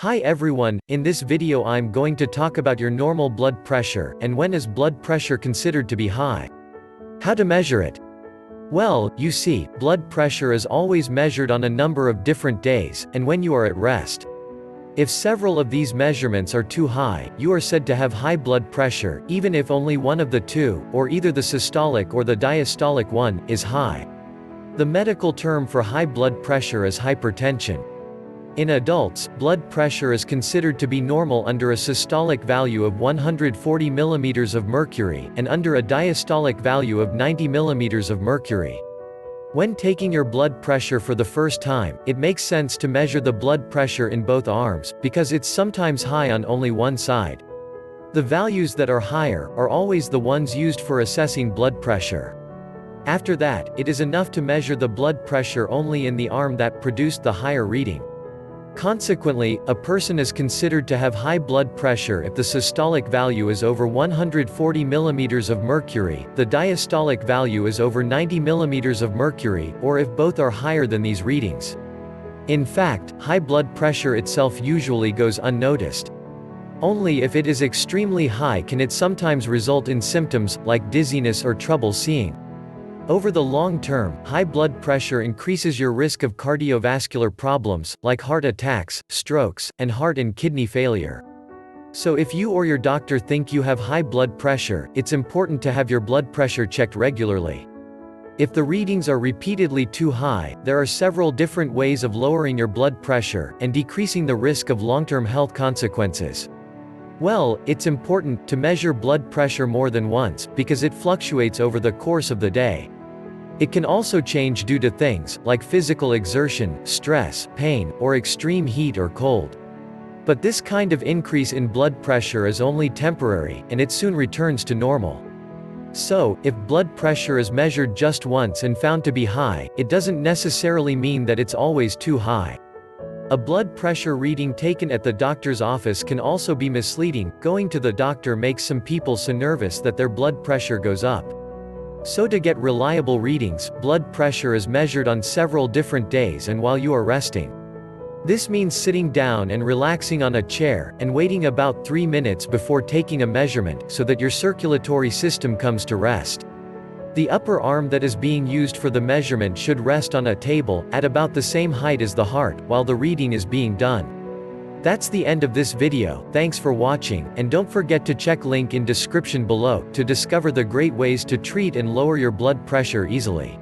Hi everyone, in this video I'm going to talk about your normal blood pressure, and when is blood pressure considered to be high. How to measure it? Well, you see, blood pressure is always measured on a number of different days, and when you are at rest. If several of these measurements are too high, you are said to have high blood pressure, even if only one of the two, or either the systolic or the diastolic one, is high. The medical term for high blood pressure is hypertension. In adults, blood pressure is considered to be normal under a systolic value of 140 mm of mercury, and under a diastolic value of 90 mm of mercury. When taking your blood pressure for the first time, it makes sense to measure the blood pressure in both arms, because it's sometimes high on only one side. The values that are higher are always the ones used for assessing blood pressure. After that, it is enough to measure the blood pressure only in the arm that produced the higher reading. Consequently, a person is considered to have high blood pressure if the systolic value is over 140 mm of mercury, the diastolic value is over 90 mm of mercury, or if both are higher than these readings. In fact, high blood pressure itself usually goes unnoticed. Only if it is extremely high can it sometimes result in symptoms, like dizziness or trouble seeing. Over the long term, high blood pressure increases your risk of cardiovascular problems, like heart attacks, strokes, and heart and kidney failure. So if you or your doctor think you have high blood pressure, it's important to have your blood pressure checked regularly. If the readings are repeatedly too high, there are several different ways of lowering your blood pressure, and decreasing the risk of long-term health consequences. Well, it's important to measure blood pressure more than once, because it fluctuates over the course of the day. It can also change due to things, like physical exertion, stress, pain, or extreme heat or cold. But this kind of increase in blood pressure is only temporary, and it soon returns to normal. So, if blood pressure is measured just once and found to be high, it doesn't necessarily mean that it's always too high. A blood pressure reading taken at the doctor's office can also be misleading. Going to the doctor makes some people so nervous that their blood pressure goes up. So to get reliable readings, blood pressure is measured on several different days and while you are resting. This means sitting down and relaxing on a chair, and waiting about 3 minutes before taking a measurement, so that your circulatory system comes to rest. The upper arm that is being used for the measurement should rest on a table, at about the same height as the heart, while the reading is being done. That's the end of this video. Thanks for watching, and don't forget to check link in description below, to discover the great ways to treat and lower your blood pressure easily.